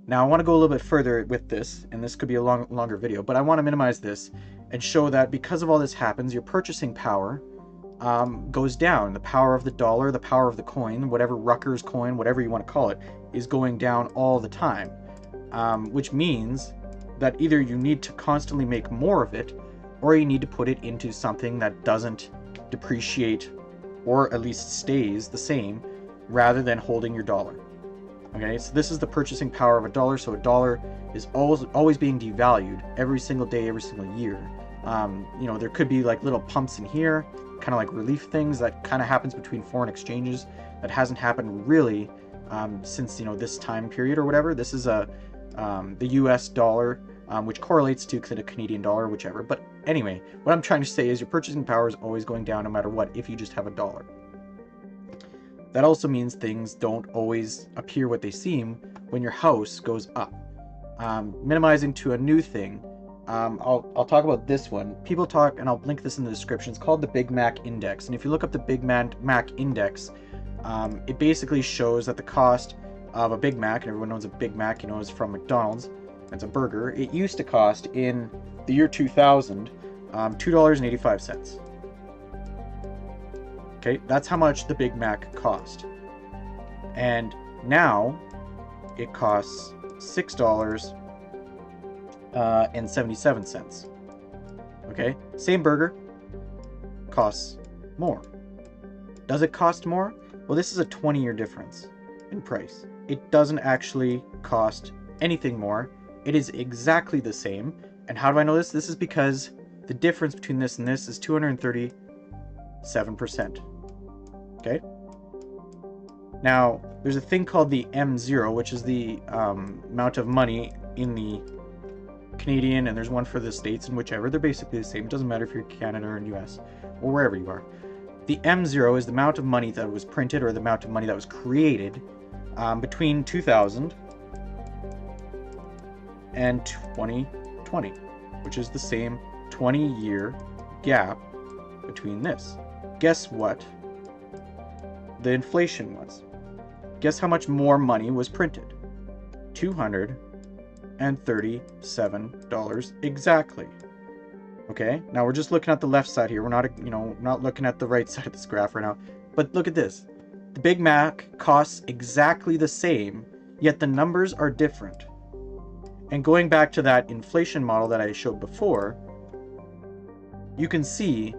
Now I want to go a little bit further with this, and this could be a longer video, but I want to minimize this and show that because of all this happens, your purchasing power goes down. The power of the dollar, the power of the coin, whatever Rutgers coin, whatever you want to call it, is going down all the time, which means that either you need to constantly make more of it, or you need to put it into something that doesn't depreciate, or at least stays the same, rather than holding your dollar. Okay, so this is the purchasing power of a dollar. So a dollar is always being devalued every single day, every single year. There could be like little pumps in here, kind of like relief things that kind of happens between foreign exchanges that hasn't happened really since this time period or whatever. This is the U.S. dollar, which correlates to the Canadian dollar, whichever. But anyway, what I'm trying to say is your purchasing power is always going down no matter what if you just have a dollar. That also means things don't always appear what they seem when your house goes up. Minimizing to a new thing, I'll talk about this one. People talk, and I'll link this in the description, it's called the Big Mac Index. And if you look up the Big Mac Index, it basically shows that the cost of a Big Mac, and everyone knows a Big Mac, is from McDonald's, it's a burger. It used to cost in the year 2000, $2.85. Okay, that's how much the Big Mac cost. And now it costs $6.77. Okay, same burger costs more. Does it cost more? Well, this is a 20-year difference in price. It doesn't actually cost anything more. It is exactly the same. And how do I know this? This is because the difference between this and this is 237%. Okay. Now, there's a thing called the M0, which is the amount of money in the Canadian, and there's one for the States, and whichever. They're basically the same. It doesn't matter if you're Canada or in US or wherever you are. The M0 is the amount of money that was printed, or the amount of money that was created between 2000 and 2020, which is the same 20-year gap between this. Guess what the inflation was? Guess how much more money was printed? $237 exactly. Okay, now we're just looking at the left side here. We're not looking at the right side of this graph right now. But look at this. The Big Mac costs exactly the same, yet the numbers are different. And going back to that inflation model that I showed before, you can see,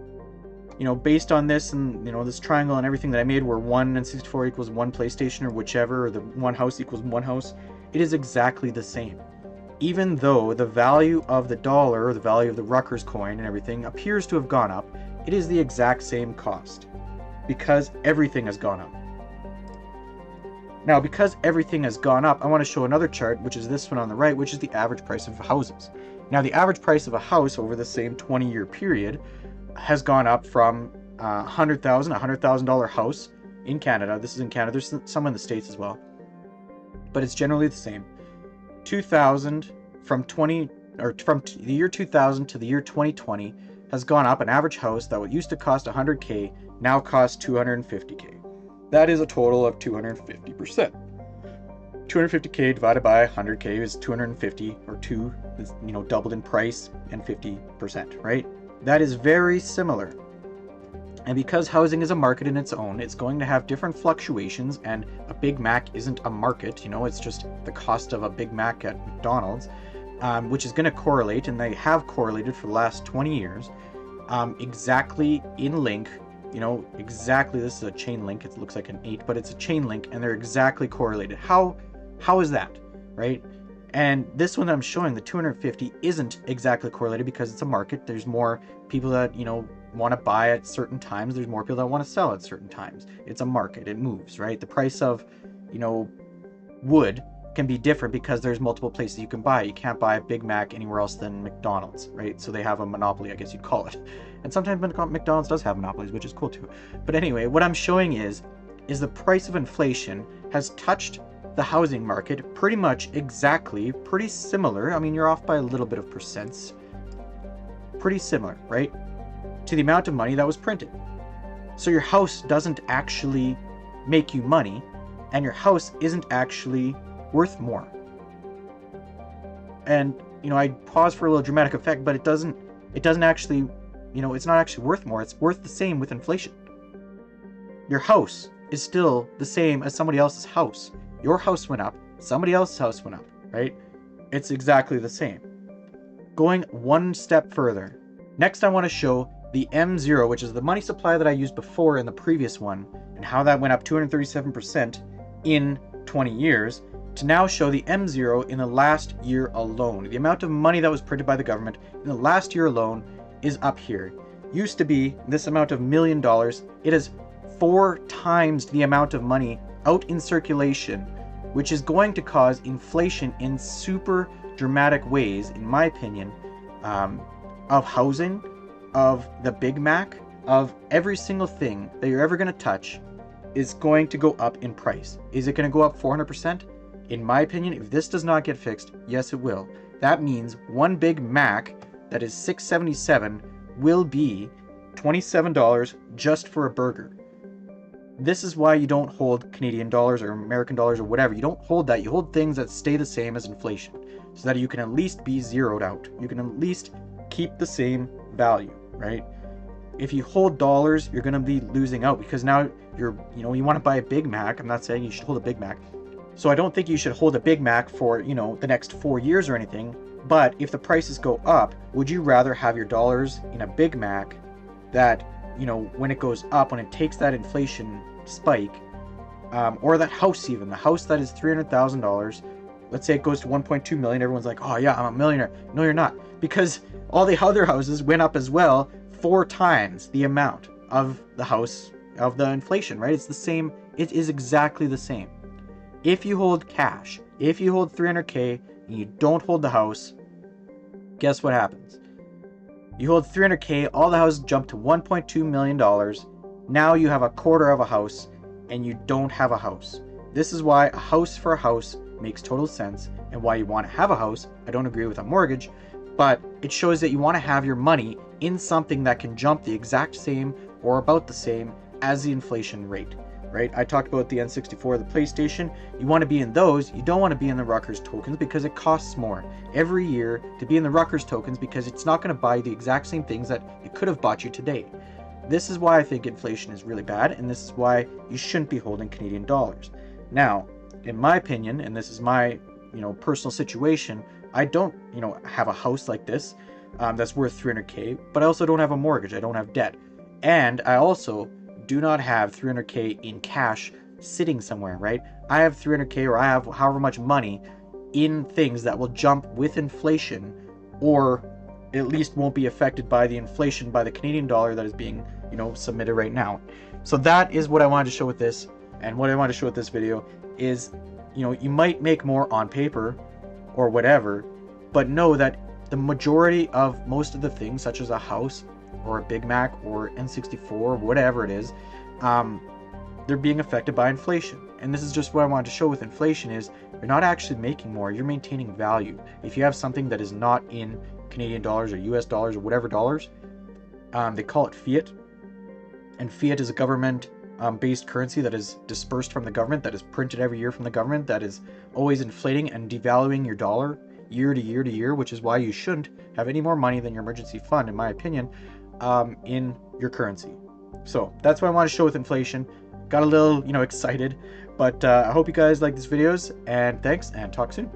based on this and, this triangle and everything that I made where 1 and 64 equals 1 PlayStation or whichever, or the 1 house equals 1 house, it is exactly the same. Even though the value of the dollar, or the value of the Rutgers coin and everything appears to have gone up, it is the exact same cost because everything has gone up. Now, because everything has gone up, I want to show another chart, which is this one on the right, which is the average price of houses. Now, the average price of a house over the same 20-year period has gone up from $100,000 house in Canada. This is in Canada. There's some in the States as well, but it's generally the same. 2000 from the year 2000 to the year 2020 has gone up. An average house that used to cost $100K now costs $250K. That is a total of 250%. 250K divided by 100K is 250, or 2 is, doubled in price, and 50%, right? That is very similar. And because housing is a market in its own, it's going to have different fluctuations, and a Big Mac isn't a market, it's just the cost of a Big Mac at McDonald's, which is going to correlate, and they have correlated for the last 20 years, exactly in link. Exactly, this is a chain link. It looks like an 8, but it's a chain link, and they're exactly correlated. How is that, right? And this one that I'm showing, the 250, isn't exactly correlated because it's a market. There's more people that, want to buy at certain times. There's more people that want to sell at certain times. It's a market. It moves, right? The price of, wood can be different because there's multiple places you can buy. You can't buy a Big Mac anywhere else than McDonald's, right? So they have a monopoly, I guess you'd call it. And sometimes McDonald's does have monopolies, which is cool too. But anyway, what I'm showing is the price of inflation has touched the housing market pretty much exactly, pretty similar. I mean, you're off by a little bit of percents. Pretty similar, right? To the amount of money that was printed. So your house doesn't actually make you money, and your house isn't actually worth more. And, I pause for a little dramatic effect, but it doesn't actually, it's not actually worth more. It's worth the same with inflation. Your house is still the same as somebody else's house. Your house went up, somebody else's house went up, right? It's exactly the same. Going one step further. Next, I want to show the M0, which is the money supply that I used before in the previous one, and how that went up 237% in 20 years, to now show the M0 in the last year alone. The amount of money that was printed by the government in the last year alone is up here. Used to be this amount of $1 million. It is 4 times the amount of money out in circulation, which is going to cause inflation in super dramatic ways, in my opinion, of housing, of the Big Mac, of every single thing that you're ever going to touch is going to go up in price. Is it going to go up 400%? In my opinion, if this does not get fixed, yes it will. That means one Big Mac that is $6.77 will be $27 just for a burger. This is why you don't hold Canadian dollars or American dollars or whatever. You don't hold that. You hold things that stay the same as inflation, so that you can at least be zeroed out. You can at least keep the same value, right? If you hold dollars, you're going to be losing out, because now you want to buy a Big Mac. I'm not saying you should hold a Big Mac. So I don't think you should hold a Big Mac for, the next 4 years or anything. But if the prices go up, would you rather have your dollars in a Big Mac that, when it goes up, when it takes that inflation spike, or that house, even the house that is $300,000, let's say it goes to 1.2 million, everyone's like, oh yeah, I'm a millionaire. No, you're not, because all the other houses went up as well, 4 times the amount of the house of the inflation, right? It's the same. It is exactly the same. If you hold cash, if you hold 300K and you don't hold the house, guess what happens? You hold 300K, all the houses jump to $1.2 million. Now you have a quarter of a house and you don't have a house. This is why a house for a house makes total sense, and why you want to have a house. I don't agree with a mortgage, but it shows that you want to have your money in something that can jump the exact same or about the same as the inflation rate, right? I talked about the N64, the PlayStation. You want to be in those. You don't want to be in the Rutgers tokens, because it costs more every year to be in the Rutgers tokens, because it's not going to buy the exact same things that it could have bought you today. This is why I think inflation is really bad, and this is why you shouldn't be holding Canadian dollars. Now, in my opinion, and this is my personal situation, I don't have a house like this that's worth 300K, but I also don't have a mortgage. I don't have debt, and I also do not have 300K in cash sitting somewhere, right? I have 300K, or I have however much money in things that will jump with inflation, or at least won't be affected by the inflation, by the Canadian dollar that is being submitted right now. So that is what I wanted to show with this, and what I wanted to show with this video is, you might make more on paper or whatever, but know that the majority of most of the things, such as a house or a Big Mac or N64 or whatever it is, they're being affected by inflation. And this is just what I wanted to show with inflation is you're not actually making more, you're maintaining value. If you have something that is not in Canadian dollars or US dollars or whatever dollars, they call it fiat. And fiat is a government based currency that is dispersed from the government, that is printed every year from the government, that is always inflating and devaluing your dollar year to year to year, which is why you shouldn't have any more money than your emergency fund, in my opinion, in your currency. So that's what I want to show with inflation. Got a little, excited, but I hope you guys like these videos, and thanks, and talk soon.